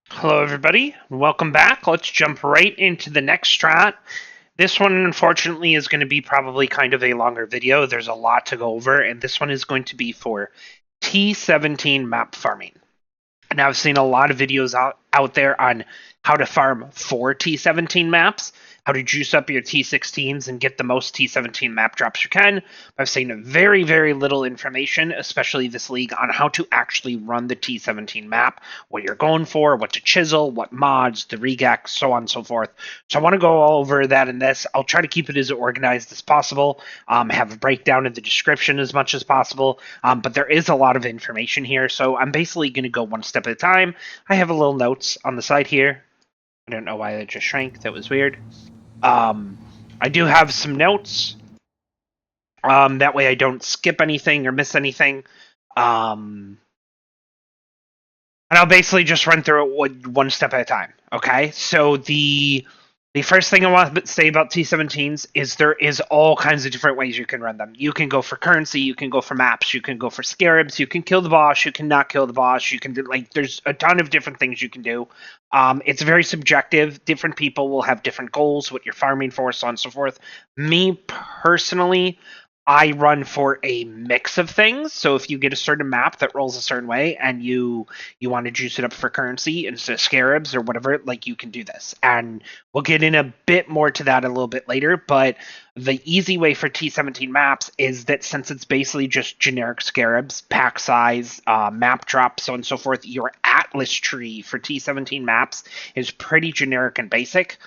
Hello, everybody. Welcome back. Let's jump right into the next strat. This one, unfortunately, is going to be probably kind of a longer video. There's a lot to go over, and this one is going to be for T17 map farming. Now, I've seen a lot of videos out there on how to farm for T17 maps, how to juice up your T16s and get the most T17 map drops you can. I've seen very, very little information, especially this league, on how to actually run the T17 map, what you're going for, what to chisel, what mods, the regex, so on and so forth. So I want to go all over that in this. I'll try to keep it as organized as possible, have a breakdown in the description as much as possible, but there is a lot of information here, so I'm basically going to go one step at a time. I have a little notes on the side here. I don't know why that just shrank. That was weird. I do have some notes. That way I don't skip anything or miss anything. And I'll basically just run through it one step at a time. Okay, so the first thing I want to say about T17s is there is all kinds of different ways you can run them. You can go for currency, you can go for maps, you can go for scarabs, you can kill the boss, you can not kill the boss, you can do, like, there's a ton of different things you can do. It's very subjective. Different people will have different goals, what you're farming for, so on and so forth. Me personally, I run for a mix of things. So if you get a certain map that rolls a certain way and you want to juice it up for currency instead of scarabs or whatever, like, you can do this. And we'll get in a bit more to that a little bit later, but the easy way for T17 maps is that since it's basically just generic scarabs, pack size, map drop, so on and so forth, your atlas tree for T17 maps is pretty generic and basic.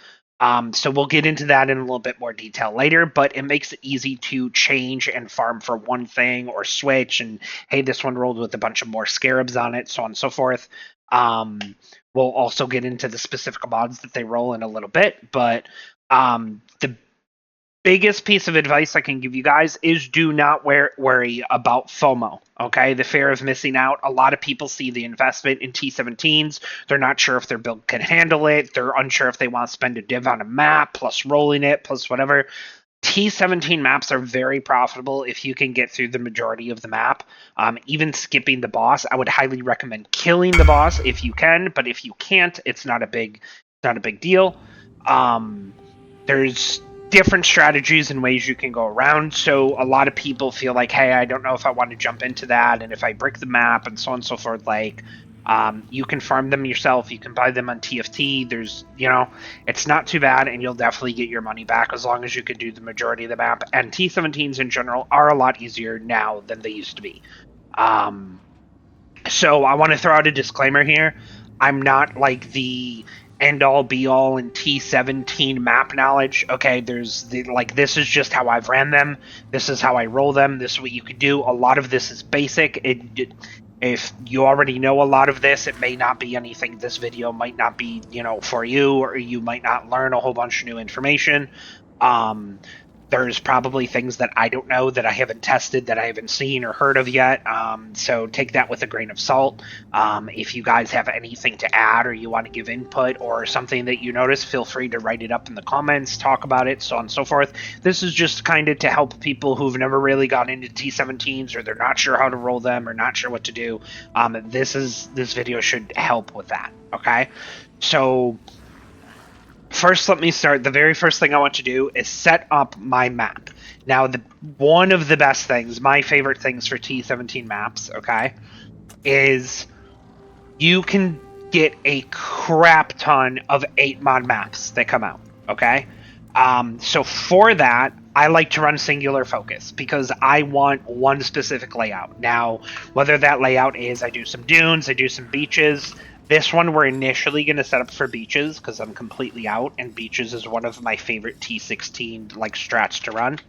So we'll get into that in a little bit more detail later, but it makes it easy to change and farm for one thing or switch. And hey, this one rolled with a bunch of more scarabs on it, so on and so forth. We'll also get into the specific mods that they roll in a little bit, but the biggest piece of advice I can give you guys is do not worry about FOMO. Okay, the fear of missing out. A lot of people see the investment in T17s. They're not sure if their build can handle it. They're unsure if they want to spend a div on a map, plus rolling it, plus whatever. T17 maps are very profitable if you can get through the majority of the map. Even skipping the boss, I would highly recommend killing the boss if you can, but if you can't, it's not a big deal. There's different strategies and ways you can go around. So a lot of people feel like, hey, I don't know if I want to jump into that, and if I brick the map and so on and so forth, like, you can farm them yourself. You can buy them on TFT. There's, it's not too bad, and you'll definitely get your money back as long as you can do the majority of the map. And T17s in general are a lot easier now than they used to be. So I want to throw out a disclaimer here. I'm not like the end all be all in T17 map knowledge. Okay, this is just how I've ran them. This is how I roll them. This is what you can do. A lot of this is basic. If you already know a lot of this, it may not be anything. This video might not be, for you, or you might not learn a whole bunch of new information. There's probably things that I don't know, that I haven't tested, that I haven't seen or heard of yet. So take that with a grain of salt. If you guys have anything to add, or you want to give input, or something that you notice, feel free to write it up in the comments, talk about it, so on and so forth. This is just kind of to help people who've never really gotten into T17s, or they're not sure how to roll them, or not sure what to do. This video should help with that. Okay, so first, let me start. The very first thing I want to do is set up my map. Now, one of the best things, my favorite things for T17 maps, okay, is you can get a crap ton of 8 mod maps that come out, okay? So for that, I like to run singular focus because I want one specific layout. Now, whether that layout is I do some dunes, I do some beaches. This one we're initially going to set up for beaches because I'm completely out, and beaches is one of my favorite T16 like strats to run.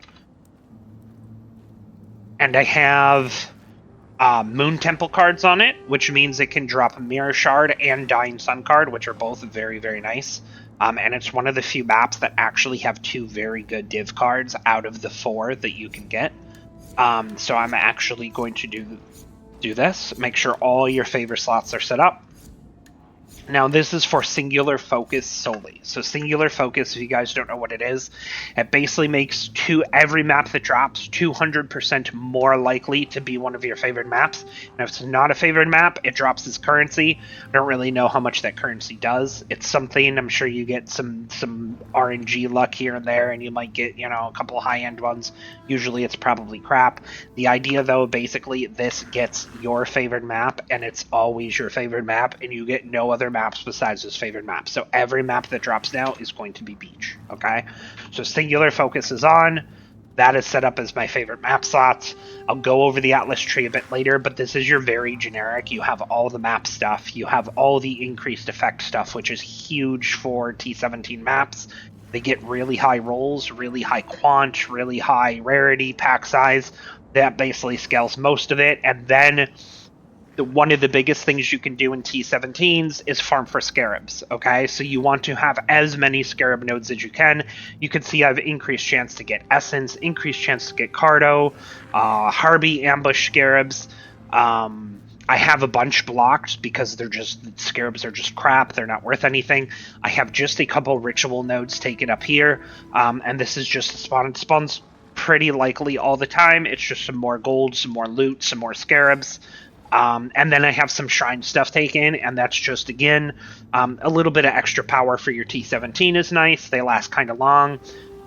And I have Moon Temple cards on it, which means it can drop a Mirror Shard and Dying Sun card, which are both very, very nice. And it's one of the few maps that actually have 2 very good div cards out of the 4 that you can get. So I'm actually going to do this. Make sure all your favorite slots are set up. Now, this is for singular focus solely. So singular focus, if you guys don't know what it is, it basically makes every map that drops 200% more likely to be one of your favorite maps. And if it's not a favorite map, it drops as currency. I don't really know how much that currency does. It's something, I'm sure you get some RNG luck here and there, and you might get, a couple of high-end ones. Usually it's probably crap. The idea, though, basically, this gets your favorite map, and it's always your favorite map, and you get no other maps besides this favorite map. So every map that drops now is going to be beach, okay? So singular focus is on. That is set up as my favorite map slots. I'll go over the Atlas tree a bit later, but this is your very generic. You have all the map stuff. You have all the increased effect stuff, which is huge for T17 maps. They get really high rolls, really high quant, really high rarity, pack size. That basically scales most of it. And then one of the biggest things you can do in T17s is farm for Scarabs, okay? So you want to have as many Scarab nodes as you can. You can see I have increased chance to get Essence, increased chance to get Cardo, Harby, Ambush Scarabs. I have a bunch blocked because Scarabs are just crap. They're not worth anything. I have just a couple Ritual nodes taken up here, and this is just a spawn. It spawns pretty likely all the time. It's just some more gold, some more loot, some more Scarabs. And then I have some shrine stuff taken, and that's just, again, a little bit of extra power for your T17 is nice. They last kind of long.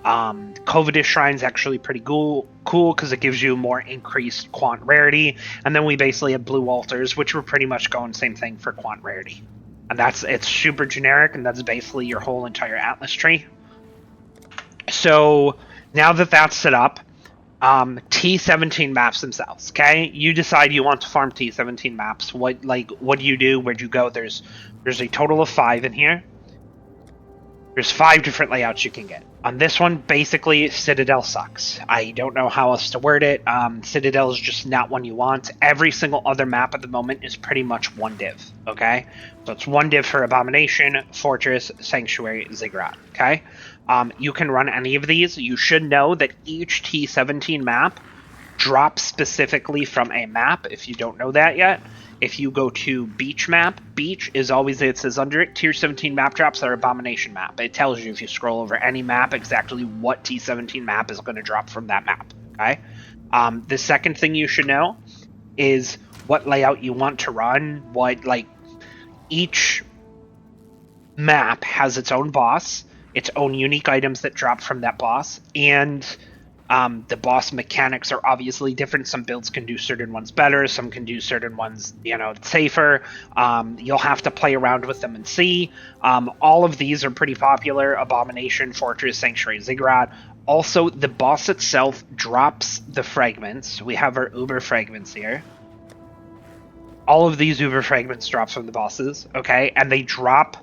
Covetous Shrine's actually pretty cool because it gives you more increased quant rarity. And then we basically have blue altars, which were pretty much going same thing for quant rarity. And it's super generic, and that's basically your whole entire Atlas tree. So now that that's set up, T17 maps themselves, okay? You decide you want to farm T17 maps. What do you do? Where'd you go? There's a total of 5 in here. There's 5 different layouts you can get. On this one, basically, Citadel sucks. I don't know how else to word it. Citadel is just not one you want. Every single other map at the moment is pretty much one div, okay? So it's one div for Abomination, Fortress, Sanctuary, Ziggurat, okay? You can run any of these. You should know that each T17 map drops specifically from a map, if you don't know that yet. If you go to Beach map, Beach is always, it says under it, Tier 17 map drops are Abomination map. It tells you if you scroll over any map exactly what T17 map is going to drop from that map, okay? The second thing you should know is what layout you want to run, each map has its own boss, its own unique items that drop from that boss, and the boss mechanics are obviously different. Some builds can do certain ones better, some can do certain ones, safer. You'll have to play around with them and see. All of these are pretty popular: Abomination, Fortress, Sanctuary, Ziggurat. Also, the boss itself drops the fragments. We have our Uber fragments here. All of these Uber fragments drop from the bosses, okay? And they drop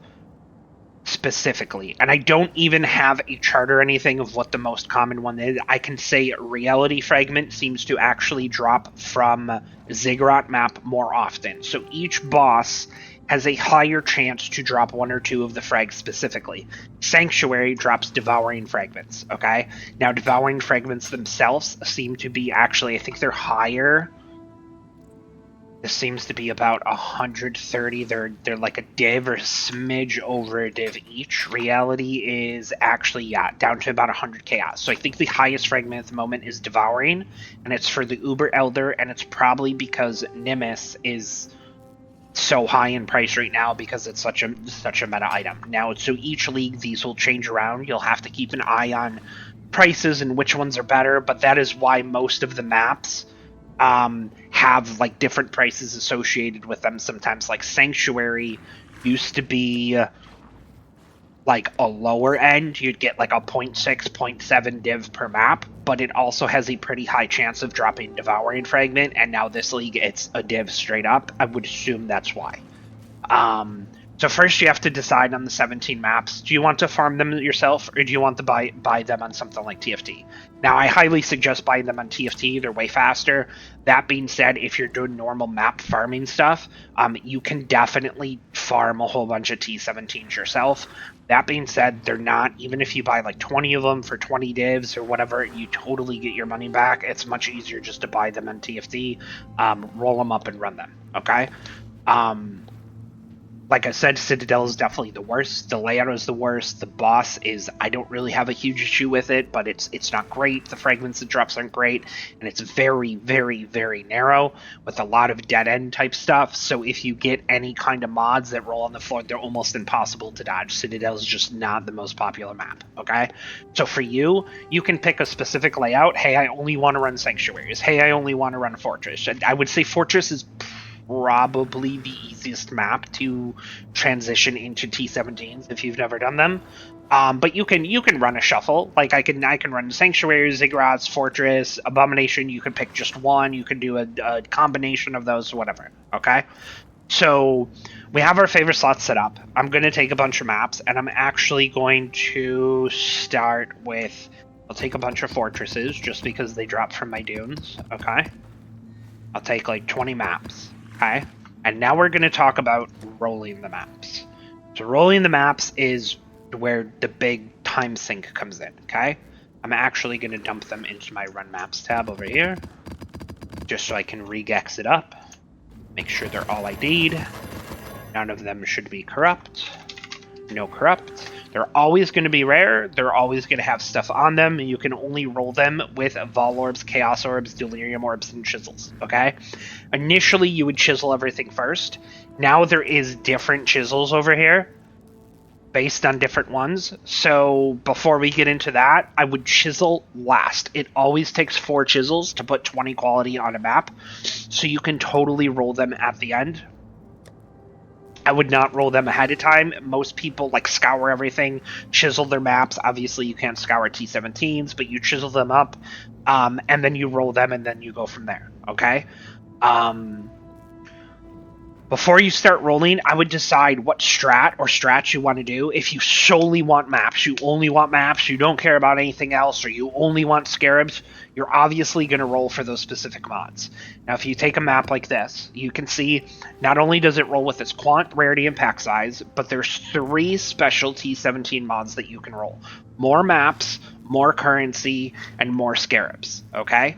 specifically, and I don't even have a chart or anything of what the most common one is. I can say Reality Fragment seems to actually drop from Ziggurat map more often. So each boss has a higher chance to drop 1 or 2 of the frags specifically. Sanctuary drops Devouring Fragments, okay? Now, Devouring Fragments themselves seem to be actually, I think they're higher. This seems to be about 130. They're like a div or a smidge over a div each. Reality is actually, down to about 100 chaos. So I think the highest fragment at the moment is Devouring, and it's for the Uber Elder, and it's probably because Nimbus is so high in price right now because it's such a meta item. Now, so each league, these will change around. You'll have to keep an eye on prices and which ones are better, but that is why most of the maps have different prices associated with them. Sometimes Sanctuary used to be a lower end. You'd get a 0.6, 0.7 div per map, but it also has a pretty high chance of dropping Devouring Fragment, and now this league it's a div straight up. I would assume that's why. So first you have to decide on the 17 maps. Do you want to farm them yourself, or do you want to buy them on something like TFT? Now, I highly suggest buying them on TFT. They're way faster. That being said, if you're doing normal map farming stuff, you can definitely farm a whole bunch of T17s yourself. That being said, they're not, even if you buy 20 of them for 20 divs or whatever, you totally get your money back. It's much easier just to buy them on TFT, roll them up and run them, okay? like I said, Citadel is definitely the worst. The layout is the worst. The boss is, I don't really have a huge issue with it, but it's not great. The fragments it drops aren't great, and it's very, very, very narrow with a lot of dead end type stuff. So if you get any kind of mods that roll on the floor, they're almost impossible to dodge. Citadel is just not the most popular map. Okay, so for you, you can pick a specific layout. Hey, I only want to run sanctuaries. Hey, I only want to run fortress. And I would say fortress is probably the easiest map to transition into T17s if you've never done them. But you can run a shuffle. Like I can run Sanctuary, Ziggurats, Fortress, Abomination. You can pick just one. You can do a combination of those, whatever. Okay. So we have our favorite slots set up. I'm going to take a bunch of maps, and I'm actually going to start with. I'll take a bunch of fortresses just because they drop from my dunes. Okay. I'll take like 20 maps. Okay. And now we're going to talk about rolling the maps. So rolling the maps is where the big time sink comes in. Okay. I'm actually going to dump them into my run maps tab over here, just so I can regex it up. Make sure they're all ID'd. None of them should be corrupt. No corrupt. They're always going to be rare. They're always going to have stuff on them. And you can only roll them with Vol Orbs, Chaos Orbs, Delirium Orbs, and Chisels. Okay? Initially, you would chisel everything first. Now there is different chisels over here based on different ones. So before we get into that, I would chisel last. It always takes 4 chisels to put 20 quality on a map. So you can totally roll them at the end. I would not roll them ahead of time. Most people like scour everything, chisel their maps. Obviously, you can't scour T17s, but you chisel them up, and then you roll them, and then you go from there. Okay. Before you start rolling, I would decide what strat or strats you want to do. If you solely want maps, you only want maps, you don't care about anything else, or you only want Scarabs, you're obviously going to roll for those specific mods. Now, if you take a map like this, you can see not only does it roll with its quant, rarity, and pack size, but there's 3 special T17 mods that you can roll. More maps, more currency, and more Scarabs, okay?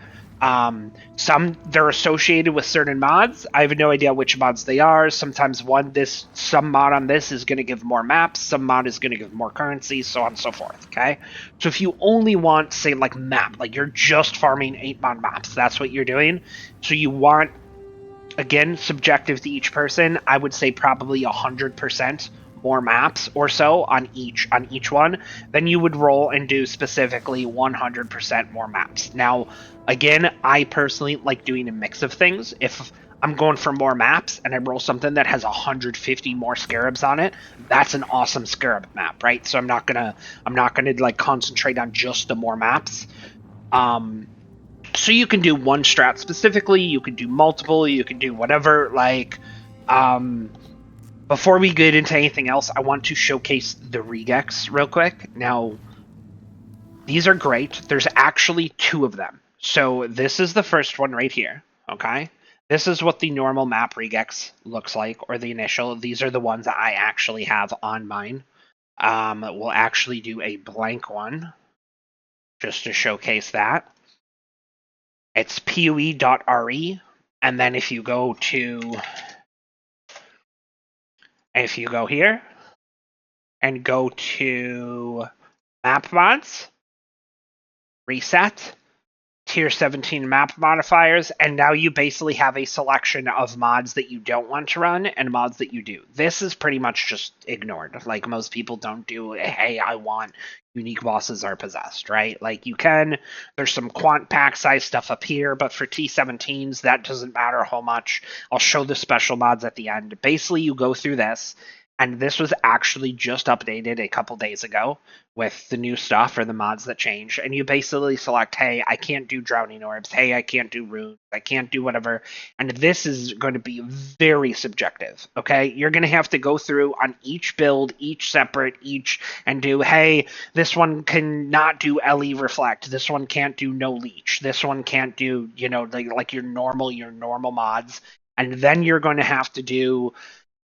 Some they're associated with certain mods. I have no idea which mods they are. Sometimes some mod on this is going to give more maps, some mod is going to give more currency, so on and so forth. Okay, so if you only want, say, like map, like you're just farming 8 mod maps, that's what you're doing. So you want, again, subjective to each person, I would say probably 100% more maps or so on each one. Then you would roll and do specifically 100% more maps. Now, again, I personally like doing a mix of things. If I'm going for more maps and I roll something that has 150 more Scarabs on it, that's an awesome Scarab map, right? So I'm not gonna like concentrate on just the more maps. So you can do one strat specifically, you can do multiple, you can do whatever. Like, before we get into anything else, I want to showcase the regex real quick. Now, these are great. There's actually 2 of them. So this is the first one right here, okay? This is what the normal map regex looks like, or the initial. These are the ones that I actually have on mine. We'll actually do a blank one, just to showcase that. It's PUE.RE, and then if you go here and go to map mods, reset, tier 17 map modifiers, and now you basically have a selection of mods that you don't want to run and mods that you do. This is pretty much just ignored. Like, most people don't do, hey, I want unique bosses are possessed, right? Like, you can, there's some quant pack size stuff up here, but for T17s, that doesn't matter how much. I'll show the special mods at the end. Basically, you go through this, and this was actually just updated a couple days ago with the new stuff or the mods that change. And you basically select, hey, I can't do Drowning Orbs. Hey, I can't do Runes. I can't do whatever. And this is going to be very subjective, okay? You're going to have to go through on each build, and do, hey, this one can not do LE Reflect. This one can't do No Leech. This one can't do, like your normal mods. And then you're going to have to do,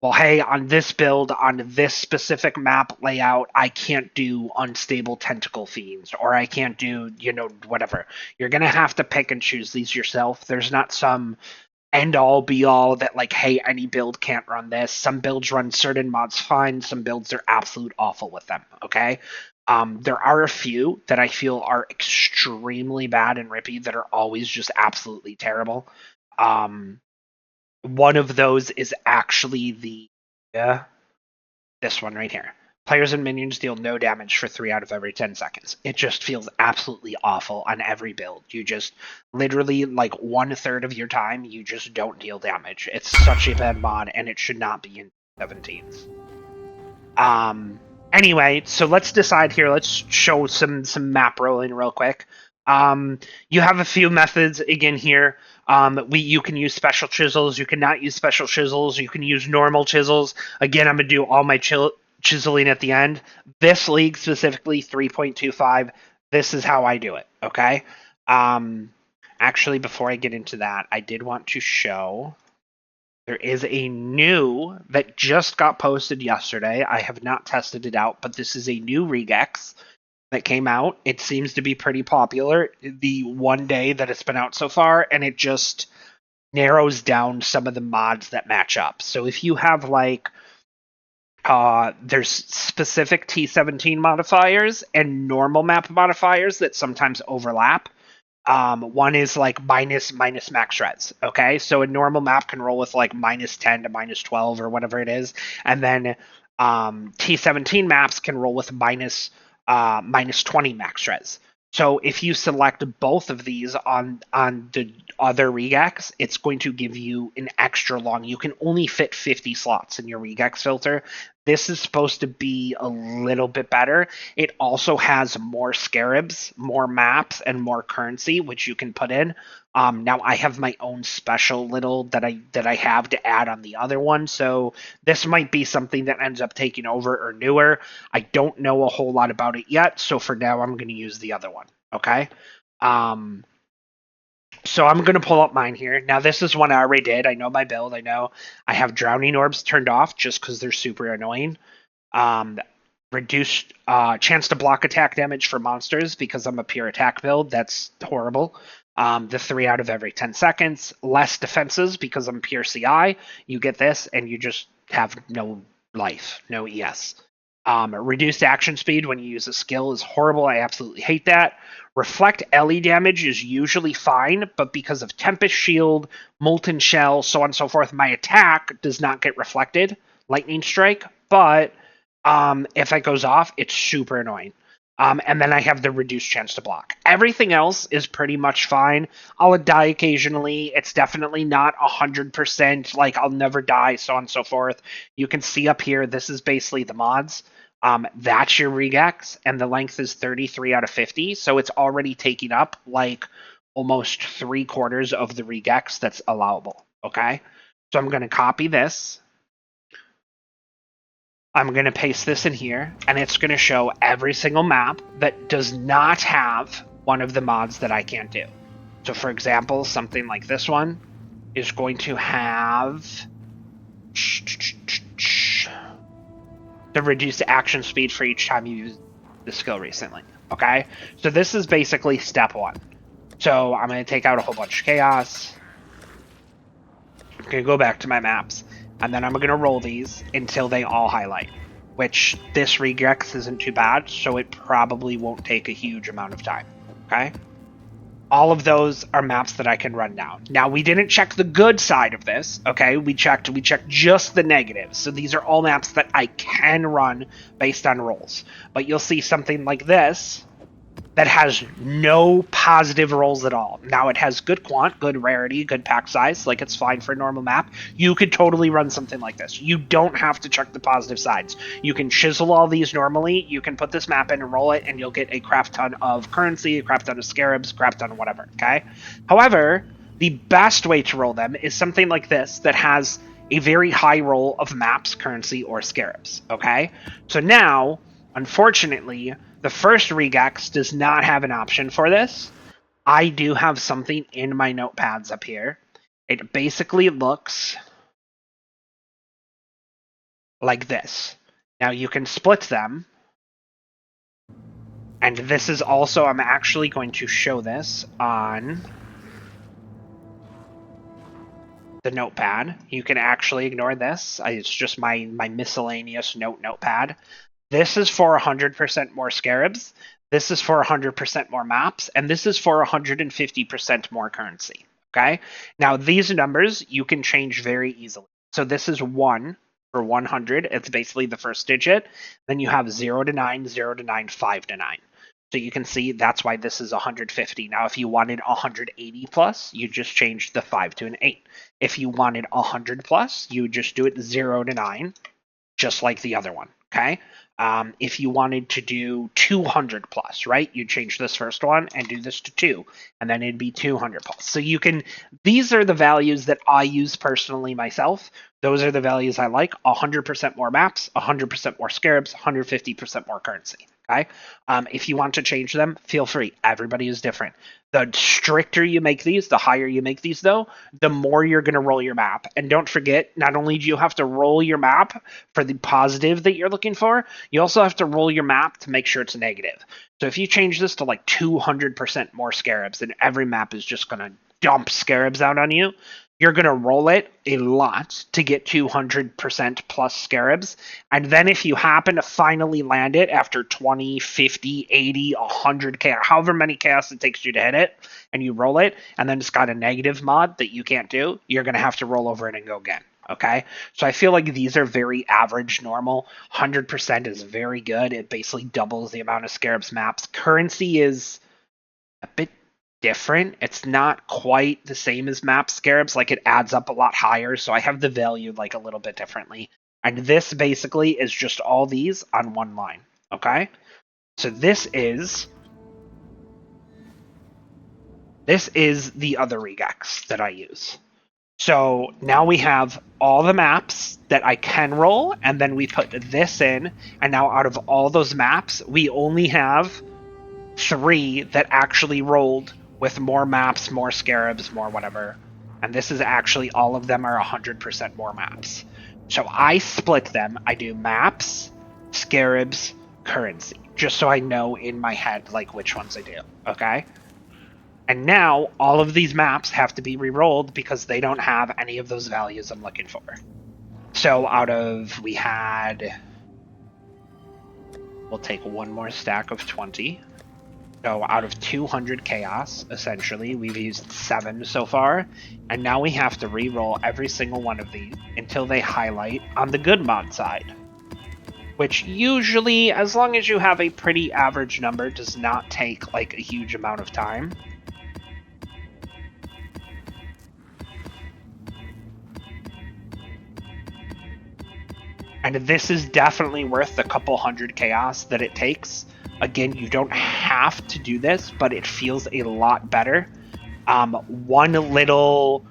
well, hey, on this build, on this specific map layout, I can't do Unstable Tentacle Fiends, or I can't do, whatever. You're going to have to pick and choose these yourself. There's not some end all be all that like, hey, any build can't run this. Some builds run certain mods fine, some builds are absolute awful with them, okay? There are a few that I feel are extremely bad and rippy that are always just absolutely terrible. One of those is actually this one right here. Players and minions deal no damage for 3 out of every 10 seconds. It just feels absolutely awful on every build. You just literally, like, 1/3 of your time, you just don't deal damage. It's such a bad mod, and it should not be in 17s. Anyway, so let's decide here. Let's show some map rolling real quick. You have a few methods again here. You can use special chisels. You cannot use special chisels. You can use normal chisels. Again, I'm gonna do all my chiseling at the end. This league specifically 3.25. This is how I do it. Okay. Actually, before I get into that, I did want to show. There is a new that just got posted yesterday. I have not tested it out, but this is a new regex that came out. It seems to be pretty popular the one day that it's been out so far, and it just narrows down some of the mods that match up. So if you have like there's specific T17 modifiers and normal map modifiers that sometimes overlap. One is like minus max shreds. Okay, so a normal map can roll with like -10 to -12 or whatever it is, and then T17 maps can roll with -20 max shreds. So if you select both of these on the other regex, it's going to give you an extra long. You can only fit 50 slots in your regex filter. This is supposed to be a little bit better. It also has more scarabs, more maps, and more currency, which you can put in. Now I have my own special little that I have to add on the other one, so this might be something that ends up taking over or newer. I don't know a whole lot about it yet, so for now I'm going to use the other one. Okay. So I'm going to pull up mine here. Now this is one I already did. I know my build. I know I have drowning orbs turned off just because they're super annoying. Reduced chance to block attack damage for monsters because I'm a pure attack build. That's horrible. The 3 out of every 10 seconds. Less defenses because I'm pure CI. You get this and you just have no life, no ES. Reduced action speed when you use a skill is horrible. I absolutely hate that. Reflect LE damage is usually fine, but because of Tempest Shield, Molten Shell, so on and so forth, my attack does not get reflected. Lightning Strike, but if it goes off, it's super annoying. And then I have the reduced chance to block. Everything else is pretty much fine. I'll die occasionally. It's definitely not 100%, like I'll never die, so on and so forth. You can see up here, this is basically the mods. That's your regex, and the length is 33 out of 50, so it's already taking up like almost 3/4 of the regex that's allowable, okay? So I'm going to copy this. I'm going to paste this in here, and it's going to show every single map that does not have one of the mods that I can't do. So for example, something like this one is going to have the reduced action speed for each time you use the skill recently. Okay? So this is basically step 1. So I'm going to take out a whole bunch of chaos. I'm going to go back to my maps. And then I'm going to roll these until they all highlight. Which this regex isn't too bad, so it probably won't take a huge amount of time. Okay? All of those are maps that I can run down. Now, we didn't check the good side of this, okay? We checked just the negatives. So these are all maps that I can run based on rolls. But you'll see something like this that has no positive rolls at all. Now, it has good quant, good rarity, good pack size, like it's fine for a normal map. You could totally run something like this. You don't have to check the positive sides. You can chisel all these normally, you can put this map in and roll it, and you'll get a crap ton of currency, a crap ton of scarabs, crap ton of whatever, okay? However, the best way to roll them is something like this that has a very high roll of maps, currency, or scarabs, okay? So now, unfortunately, the first regex does not have an option for this. I do have something in my notepads up here. It basically looks like this. Now you can split them. And this is also, I'm actually going to show this on the notepad. You can actually ignore this. It's just my miscellaneous notepad. This is for 100% more Scarabs. This is for 100% more maps. And this is for 150% more currency. Okay? Now, these numbers you can change very easily. So this is 1 for 100. It's basically the first digit. Then you have 0 to 9, 0 to 9, 5 to 9. So you can see that's why this is 150. Now, if you wanted 180 plus, you just change the 5 to an 8. If you wanted 100 plus, you would just do it 0 to 9, just like the other one, okay? If you wanted to do 200 plus, right, you'd change this first one and do this to 2, and then it'd be 200 plus. So you can, these are the values that I use personally myself. Those are the values I like. 100% more maps, 100% more Scarabs, 150% more currency. Okay. If you want to change them, feel free. Everybody is different. The stricter you make these, the higher you make these, though, the more you're going to roll your map. And don't forget, not only do you have to roll your map for the positive that you're looking for, you also have to roll your map to make sure it's negative. So if you change this to like 200% more Scarabs, then every map is just going to dump Scarabs out on you. You're going to roll it a lot to get 200% plus Scarabs. And then if you happen to finally land it after 20, 50, 80, 100 chaos, however many chaos it takes you to hit it, and you roll it, and then it's got a negative mod that you can't do, you're going to have to roll over it and go again. Okay? So I feel like these are very average, normal. 100% is very good. It basically doubles the amount of Scarabs maps. Currency is a bit different. It's not quite the same as map Scarabs. Like, it adds up a lot higher, so I have the value like a little bit differently. And this basically is just all these on one line. Okay? So this is the other regex that I use. So now we have all the maps that I can roll, and then we put this in, and now out of all those maps, we only have 3 that actually rolled with more maps, more Scarabs, more whatever. And this is actually, all of them are 100% more maps. So I split them. I do maps, Scarabs, currency, just so I know in my head like which ones I do, okay? And now all of these maps have to be re-rolled because they don't have any of those values I'm looking for. So we had, we'll take one more stack of 20. So out of 200 chaos, essentially, we've used 7 so far, and now we have to re-roll every single one of these until they highlight on the good mod side. Which usually, as long as you have a pretty average number, does not take like a huge amount of time. And this is definitely worth the couple hundred chaos that it takes. Again, you don't have to do this, but it feels a lot better. One little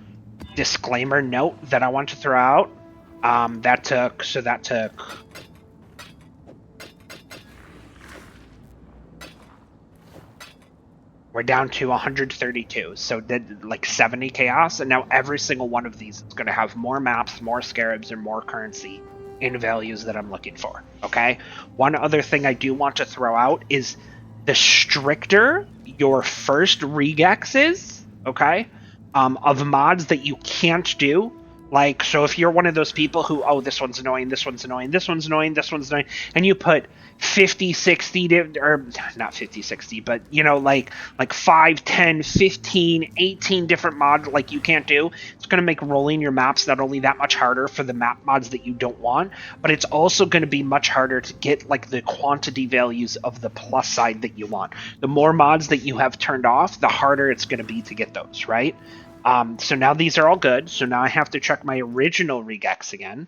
disclaimer note that I want to throw out. That took we're down to 132, so did like 70 chaos, and now every single one of these is going to have more maps, more Scarabs, and more currency in values that I'm looking for, okay? One other thing I do want to throw out is the stricter your first regex is, okay, of mods that you can't do, like, so if you're one of those people who, oh, this one's annoying, this one's annoying, this one's annoying, this one's annoying, and you put 50, 60, or not 50, 60, but, you know, like 5, 10, 15, 18 different mods like you can't do, it's going to make rolling your maps not only that much harder for the map mods that you don't want, but it's also going to be much harder to get, like, the quantity values of the plus side that you want. The more mods that you have turned off, the harder it's going to be to get those, right? So now these are all good. So now I have to check my original regex again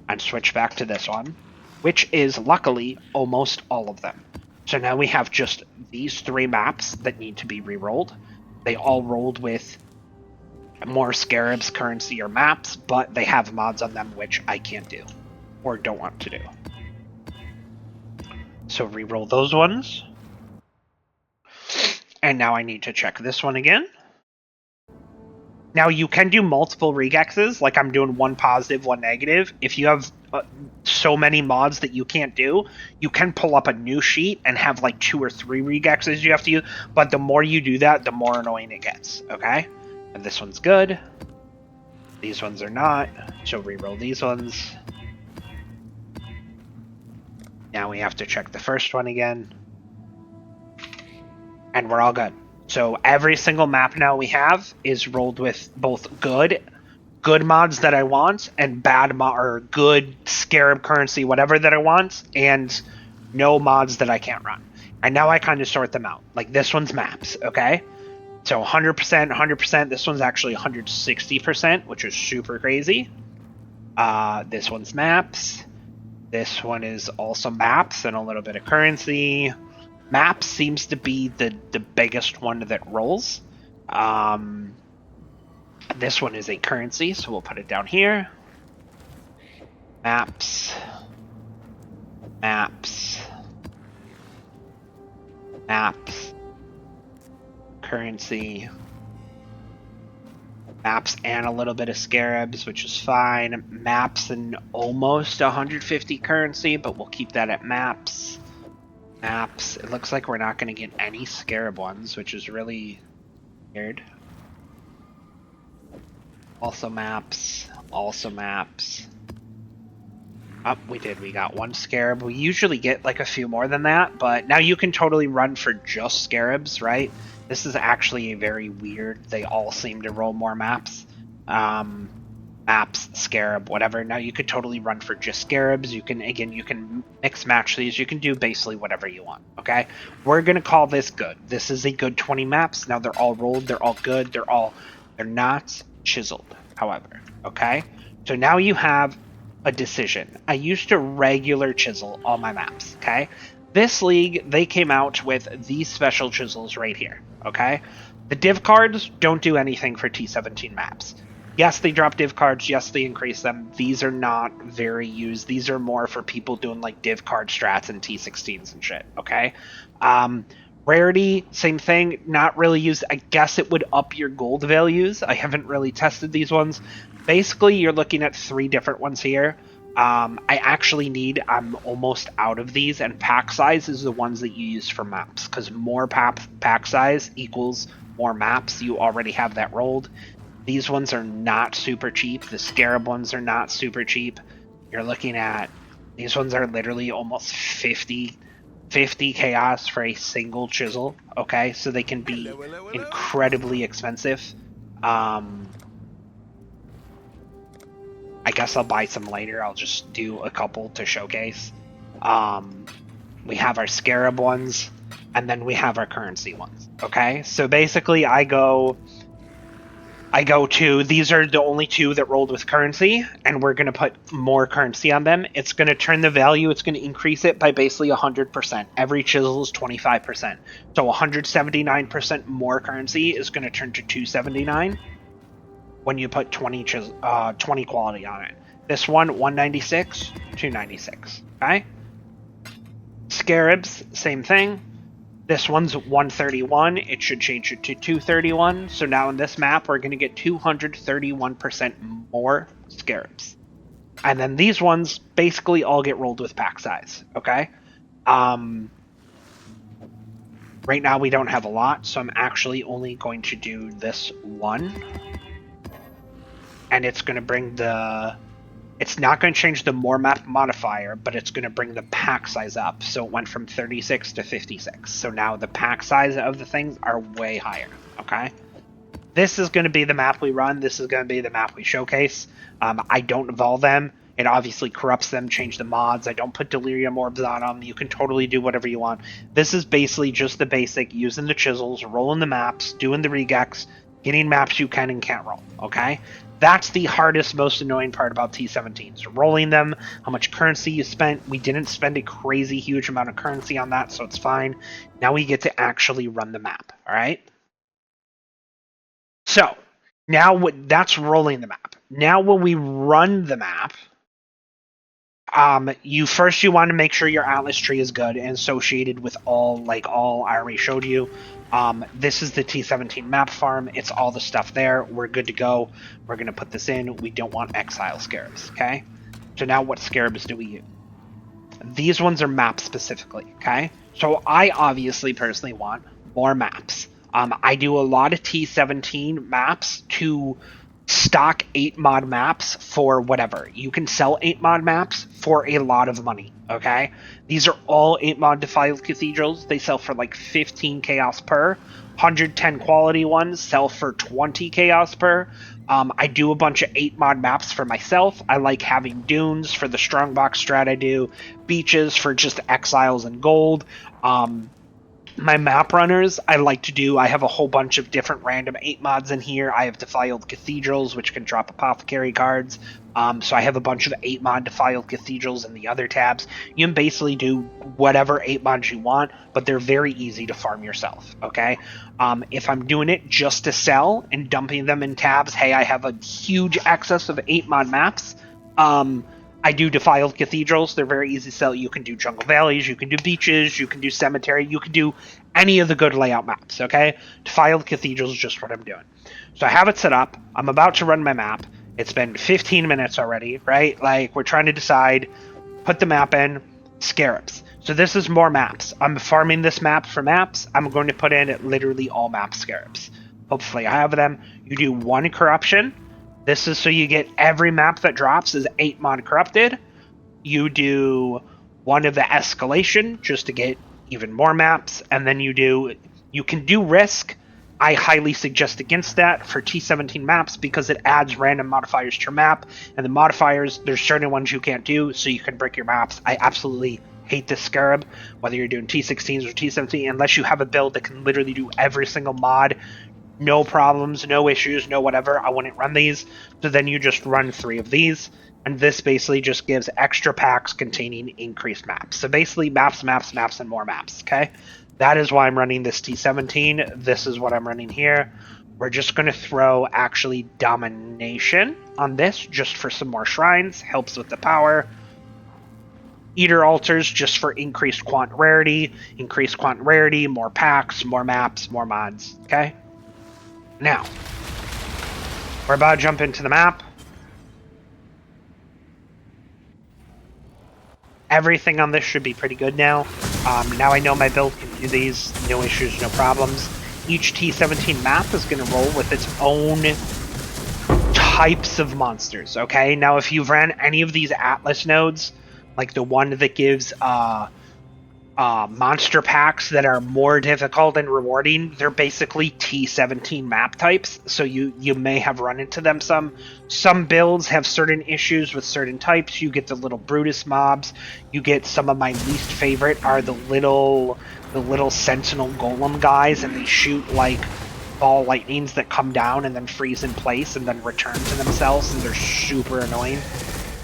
and switch back to this one, which is luckily almost all of them. So now we have just these 3 maps that need to be re-rolled. They all rolled with more Scarabs, currency, or maps, but they have mods on them which I can't do or don't want to do. So re-roll those ones. And now I need to check this one again. Now, you can do multiple regexes, like I'm doing one positive, one negative. If you have so many mods that you can't do, you can pull up a new sheet and have like 2 or 3 regexes you have to use, but the more you do that, the more annoying it gets, okay? And this one's good. These ones are not, so re-roll these ones. Now we have to check the first one again. And we're all good. So every single map now we have is rolled with both good mods that I want and bad or good Scarab currency, whatever that I want, and no mods that I can't run. And now I kind of sort them out. Like this one's maps, okay? So 100%, 100%. This one's actually 160%, which is super crazy. This one's maps. This one is also maps and a little bit of currency. Maps seems to be the biggest one that rolls. This one is a currency, so we'll put it down here. Maps. Maps. Maps. Currency. Maps and a little bit of Scarabs, which is fine. Maps and almost 150 currency, but we'll keep that at maps. Maps. It looks like we're not going to get any Scarab ones, which is really weird. Also maps. Also maps. Oh, we did. We got one Scarab. We usually get like a few more than that, but now you can totally run for just Scarabs, right? This is actually a very weird. They all seem to roll more maps. Maps, Scarab, whatever. Now you could totally run for just Scarabs. You can, again, you can mix match these. You can do basically whatever you want, okay? We're going to call this good. This is a good 20 maps. Now they're all rolled. They're all good. They're not chiseled, however, okay? So now you have a decision. I used to regular chisel all my maps, okay? This league, they came out with these special chisels right here, okay? The div cards don't do anything for T17 maps. Yes, they drop div cards. Yes, they increase them. These are not very used. These are more for people doing like div card strats and T16s and shit, okay? Rarity, same thing, not really used. I guess it would up your gold values. I haven't really tested these ones. Basically, you're looking at 3 different ones here. I'm almost out of these, and pack size is the ones that you use for maps, because more pack size equals more maps. You already have that rolled. These ones are not super cheap. The Scarab ones are not super cheap. You're looking at, these ones are literally almost 50 chaos for a single chisel, okay? So they can be incredibly expensive. I guess I'll buy some later. I'll just do a couple to showcase. We have our Scarab ones, and then we have our currency ones, okay? So basically I go to, these are the only 2 that rolled with currency, and we're going to put more currency on them. It's going to turn the value, it's going to increase it by basically 100%. Every chisel is 25%. So 179% more currency is going to turn to 279 when you put 20 quality on it. This one, 196, 296, okay? Scarabs, same thing. This one's 131. It should change it to 231. So now in this map, we're going to get 231% more Scarabs. And then these ones basically all get rolled with pack size, okay? Right now we don't have a lot, so I'm actually only going to do this one. And it's going to bring the... It's not going to change the more map modifier, but it's going to bring the pack size up. So it went from 36 to 56. So now the pack size of the things are way higher, okay? This is going to be the map we run. This is going to be the map we showcase. I don't evolve them. It obviously corrupts them, change the mods. I don't put delirium orbs on them. You can totally do whatever you want. This is basically just the basic, using the chisels, rolling the maps, doing the regex, getting maps you can and can't roll, okay? That's the hardest, most annoying part about T17s. Rolling them, how much currency you spent. We didn't spend a crazy huge amount of currency on that, so it's fine. Now we get to actually run the map, all right? So, now that's rolling the map. Now when we run the map, you want to make sure your Atlas tree is good and associated with all I already showed you. This is the T17 map farm. It's all the stuff there. We're good to go. We're going to put this in. We don't want exile Scarabs, okay? So now what Scarabs do we use? These ones are maps specifically, okay? So I obviously personally want more maps. I do a lot of T17 maps to stock 8 mod maps for whatever. You can sell 8 mod maps for a lot of money, okay? These are all 8 mod defiled cathedrals. They sell for like 15 chaos per. 110 quality ones sell for 20 chaos per. I do a bunch of 8 mod maps for myself. I like having dunes for the strongbox strat I do, beaches for just exiles and gold. My map runners, I like to do, I have a whole bunch of different random 8 mods in here. I have defiled cathedrals, which can drop apothecary cards. So I have a bunch of 8 mod defiled cathedrals in the other tabs. You can basically do whatever 8 mods you want, but they're very easy to farm yourself, okay? If I'm doing it just to sell and dumping them in tabs, hey, I have a huge excess of 8 mod maps. I do defiled cathedrals. They're very easy to sell. You can do jungle valleys, you can do beaches, you can do cemetery, you can do any of the good layout maps, okay? Defiled cathedrals is just what I'm doing. So I have it set up. I'm about to run my map. It's been 15 minutes already, right? Like, we're trying to decide, put the map in, Scarabs. So this is more maps. I'm farming this map for maps. I'm going to put in literally all map Scarabs. Hopefully I have them. You do 1 corruption. This is so you get every map that drops is 8 mod corrupted. You do 1 of the escalation just to get even more maps, and then you can do risk. I highly suggest against that for T17 maps because it adds random modifiers to your map, and the modifiers, there's certain ones you can't do, so you can break your maps. I absolutely hate this Scarab, whether you're doing T16s or T17, unless you have a build that can literally do every single mod. No problems, no issues, no whatever. I wouldn't run these. So then you just run 3 of these. And this basically just gives extra packs containing increased maps. So basically maps, maps, maps, and more maps, okay? That is why I'm running this T17. This is what I'm running here. We're just going to throw actually domination on this just for some more shrines. Helps with the power. Eater altars just for increased quant rarity. Increased quant rarity, more packs, more maps, more mods, okay? Now, we're about to jump into the map. Everything on this should be pretty good now. Now I know my build can do these, no issues, no problems. Each T17 map is going to roll with its own types of monsters, okay? Now, if you've ran any of these Atlas nodes, like the one that gives monster packs that are more difficult and rewarding, they're basically T17 map types, so you may have run into them some. Some builds have certain issues with certain types. You get the little Brutus mobs. You get some of my least favorite are the little Sentinel Golem guys, and they shoot like ball lightnings that come down and then freeze in place and then return to themselves, and they're super annoying.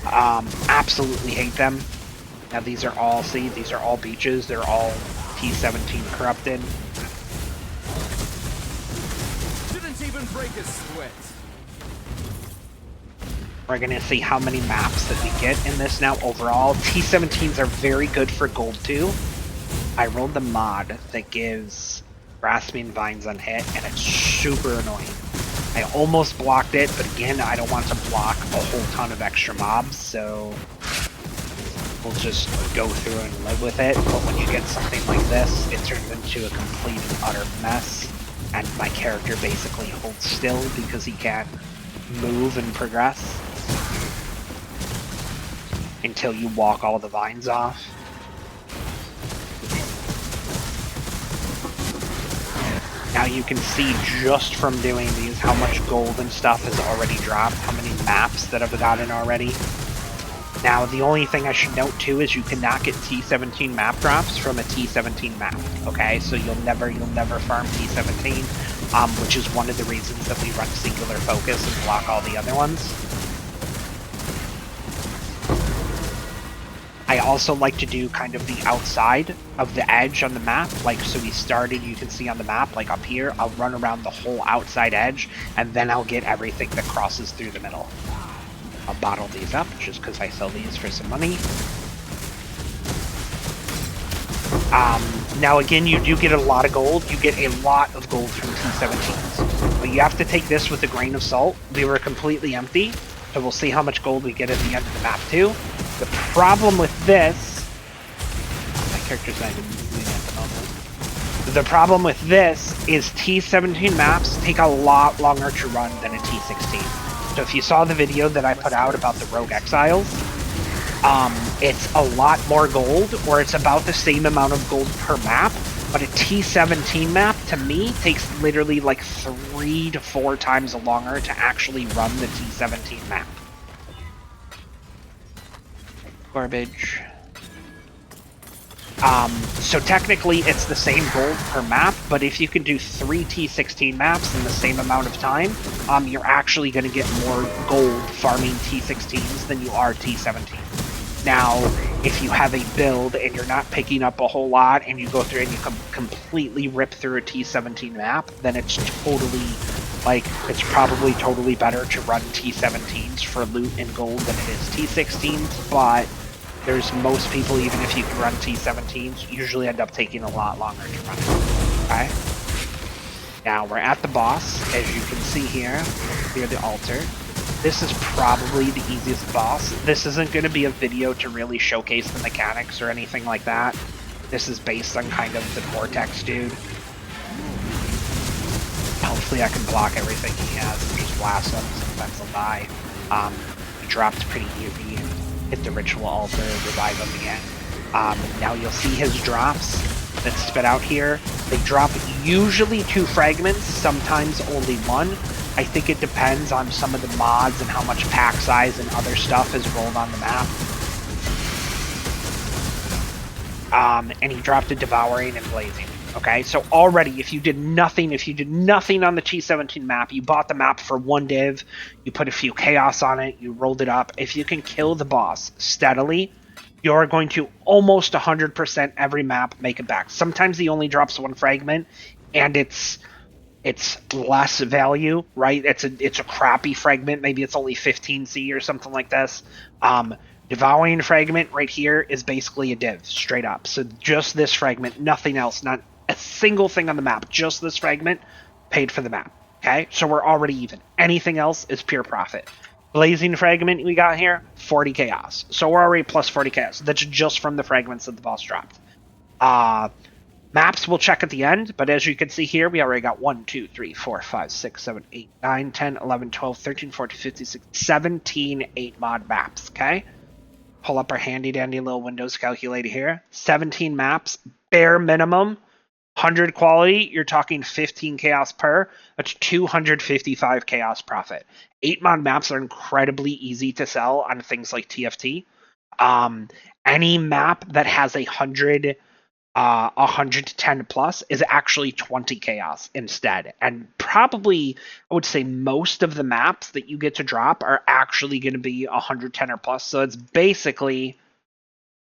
Absolutely hate them. Now these are all, see, these are all beaches. They're all T17 corrupted. Didn't even break a sweat. We're gonna see how many maps that we get in this now overall. T17s are very good for gold too. I rolled the mod that gives grasping vines on hit, and it's super annoying. I almost blocked it, but again, I don't want to block a whole ton of extra mobs, so we'll just go through and live with it. But when you get something like this, it turns into a complete and utter mess, and my character basically holds still because he can't move and progress until you walk all the vines off. Now you can see just from doing these how much gold and stuff has already dropped, how many maps that I've gotten already. Now the only thing I should note too is you cannot get T17 map drops from a T17 map, okay? So you'll never farm T17, which is one of the reasons that we run singular focus and block all the other ones. I also like to do kind of the outside of the edge on the map. Like, so we started, you can see on the map, like up here, I'll run around the whole outside edge, and then I'll get everything that crosses through the middle. I'll bottle these up, just because I sell these for some money. Now again, you do get a lot of gold. You get a lot of gold from T17s. But you have to take this with a grain of salt. We were completely empty, so we'll see how much gold we get at the end of the map too. The problem with this... my character's not even moving at the moment. The problem with this is T17 maps take a lot longer to run than a T16. So if you saw the video that I put out about the Rogue Exiles, it's a lot more gold, or it's about the same amount of gold per map, but a T17 map, to me, takes literally like 3 to 4 times longer to actually run the T17 map. Garbage. So technically it's the same gold per map, but if you can do 3 T16 maps in the same amount of time, you're actually going to get more gold farming T16s than you are T17s. Now, if you have a build and you're not picking up a whole lot and you go through and you completely rip through a T17 map, then it's totally, like, it's probably totally better to run T17s for loot and gold than it is T16s, but there's most people, even if you can run T17s, usually end up taking a lot longer to run it. Okay? Now we're at the boss, as you can see here, near the altar. This is probably the easiest boss. This isn't going to be a video to really showcase the mechanics or anything like that. This is based on kind of the Vortex dude. Hopefully I can block everything he has and just blast him. Sometimes he'll die. He dropped pretty easy. Hit the ritual altar, revive him again. Now you'll see his drops that spit out here. They drop usually 2 fragments, sometimes only 1. I think it depends on some of the mods and how much pack size and other stuff is rolled on the map. And he dropped a Devouring and Blazing. Okay, so already, if you did nothing on the T17 map, you bought the map for 1 div, you put a few chaos on it, you rolled it up. If you can kill the boss steadily, you're going to almost 100% every map make it back. Sometimes he only drops 1 fragment, and it's less value, right? It's a crappy fragment. Maybe it's only 15C or something like this. Devouring fragment right here is basically a div, straight up. So just this fragment, nothing else, not a single thing on the map, just this fragment paid for the map. Okay, so we're already even. Anything else is pure profit. Blazing fragment we got here, 40 chaos. So we're already plus 40 chaos. That's just from the fragments that the boss dropped. Maps we'll check at the end, but as you can see here, we already got 1, 2, 3, 4, 5, 6, 7, 8, 9, 10, 11, 12, 13, 14, 15, 16, 17 8-mod maps, okay? Pull up our handy-dandy little Windows calculator here. 17 maps, bare minimum. 100 quality, you're talking 15 chaos per. That's 255 chaos profit. 8-mod maps are incredibly easy to sell on things like TFT. Any map that has 110 plus is actually 20 chaos instead. And probably, I would say most of the maps that you get to drop are actually going to be 110 or plus. So it's basically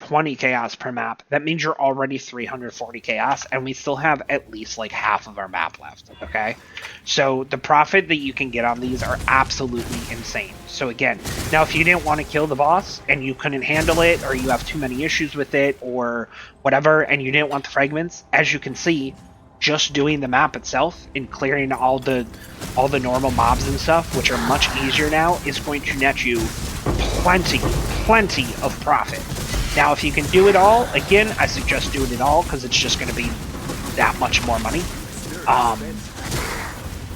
20 chaos per map. That means you're already 340 chaos, and we still have at least like half of our map left, okay? So the profit that you can get on these are absolutely insane. So again, now if you didn't want to kill the boss and you couldn't handle it, or you have too many issues with it or whatever, and you didn't want the fragments, as you can see, just doing the map itself and clearing all the normal mobs and stuff, which are much easier now, is going to net you plenty of profit. Now, if you can do it all, again, I suggest doing it all because it's just going to be that much more money.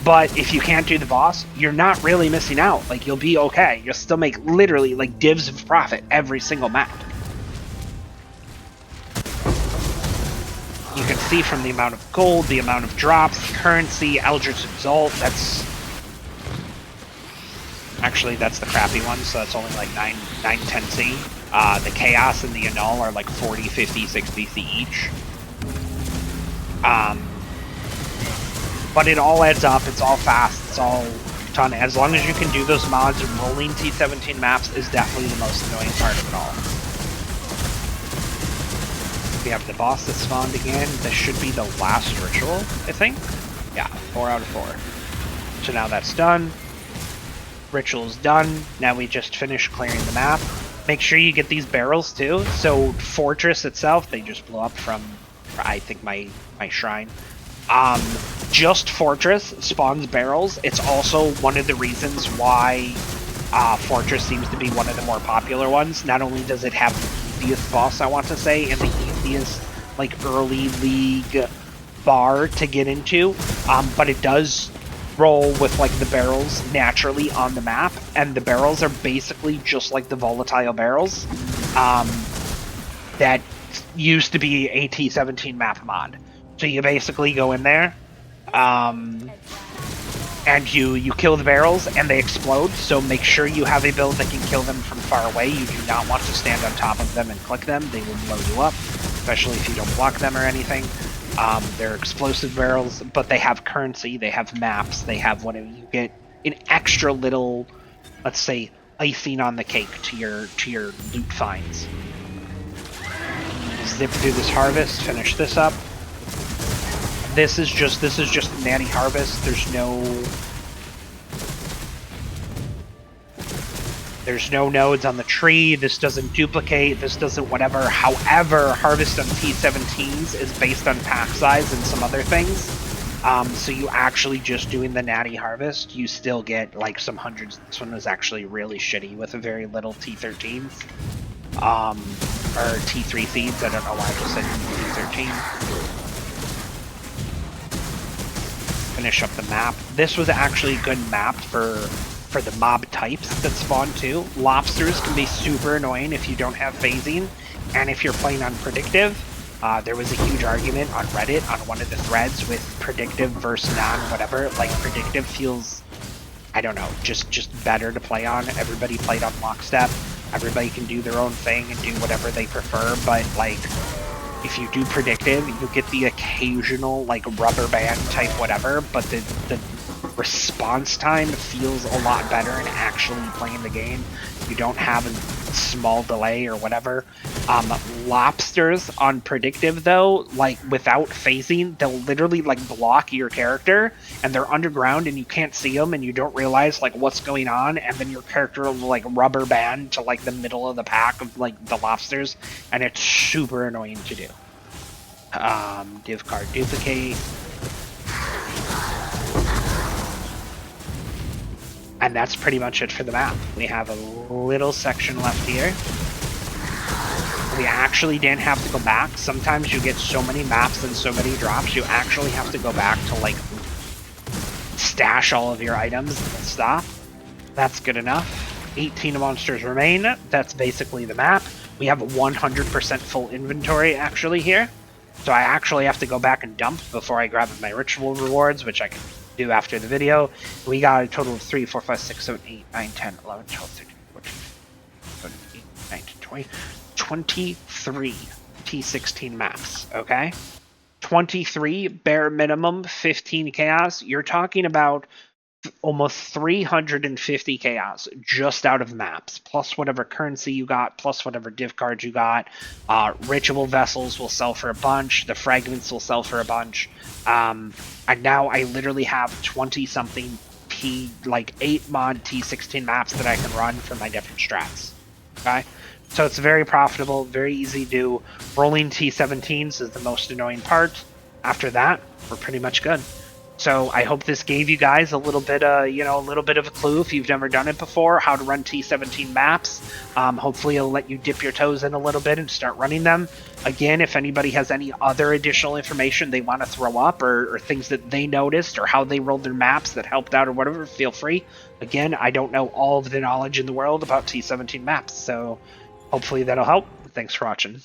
But if you can't do the boss, you're not really missing out. Like, you'll be okay. You'll still make literally like divs of profit every single map. You can see from the amount of gold, the amount of drops, currency, Eldritch Exalt, that's the crappy one, so that's only like 9, 10C. The Chaos and the Annul are like 40, 50, 60C each. But it all adds up, it's all fast, it's all done. As long as you can do those mods, rolling T17 maps is definitely the most annoying part of it all. We have the boss that spawned again. This should be the last ritual, I think. Yeah, 4 out of 4. So now that's done. Ritual's done. Now we just finished clearing the map. Make sure you get these barrels too. So Fortress itself, they just blew up from, I think, my shrine. Just Fortress spawns barrels. It's also one of the reasons why Fortress seems to be one of the more popular ones. Not only does it have the easiest boss, I want to say, and the easiest like early league bar to get into, but it does roll with like the barrels naturally on the map, and the barrels are basically just like the volatile barrels that used to be a T17 map mod. So you basically go in there, and you kill the barrels and they explode, so make sure you have a build that can kill them from far away. You do not want to stand on top of them and click them. They will blow you up, especially if you don't block them or anything. They're explosive barrels, but they have currency, they have maps, they have whatever. You get an extra little, let's say, icing on the cake to your loot finds. Zip through this harvest, finish this up. This is just nanny harvest. There's no nodes on the tree. This doesn't duplicate. This doesn't whatever. However, harvest on T17s is based on pack size and some other things. So you actually just doing the natty harvest, you still get like some hundreds. This one was actually really shitty with a very little T13s. Or T3 seeds. I don't know why I just said T13. Finish up the map. This was actually a good map for the mob types that spawn too. Lobsters can be super annoying if you don't have phasing, and if you're playing on predictive. There was a huge argument on Reddit on one of the threads with predictive versus non-whatever. Like, predictive feels, I don't know, just better to play on. Everybody played on lockstep. Everybody can do their own thing and do whatever they prefer, but like, if you do predictive, you get the occasional like rubber band type whatever, but the response time feels a lot better in actually playing the game. You don't have a small delay or whatever. Lobsters on predictive though, like without phasing, they'll literally like block your character, and they're underground and you can't see them and you don't realize like what's going on, and then your character will like rubber band to like the middle of the pack of like the lobsters, and it's super annoying to do. Div card duplicate. And that's pretty much it for the map. We have a little section left here. We actually didn't have to go back. Sometimes you get so many maps and so many drops, you actually have to go back to like stash all of your items and stuff. That's good enough. 18 monsters remain. That's basically the map. We have 100% full inventory actually here. So I actually have to go back and dump before I grab my ritual rewards, which I can do after the video. We got a total of 3, 4, 5, 6, 7, 8, 9, 10, 11, 12, 13, 14, 15, 19, 20, 23 T16 maps, okay? 23, bare minimum, 15 chaos. You're talking about almost 350 chaos just out of maps, plus whatever currency you got, plus whatever div cards you got. Ritual vessels will sell for a bunch. The fragments will sell for a bunch. And now I literally have 20 something like 8 mod T16 maps that I can run for my different strats. Okay, so it's very profitable, very easy to do. Rolling T17s is the most annoying part. After that, we're pretty much good. So I hope this gave you guys a little bit, a little bit of a clue if you've never done it before, how to run T17 maps. Hopefully it'll let you dip your toes in a little bit and start running them. Again, if anybody has any other additional information they want to throw up, or things that they noticed, or how they rolled their maps that helped out or whatever, feel free. Again, I don't know all of the knowledge in the world about T17 maps, so hopefully that'll help. Thanks for watching.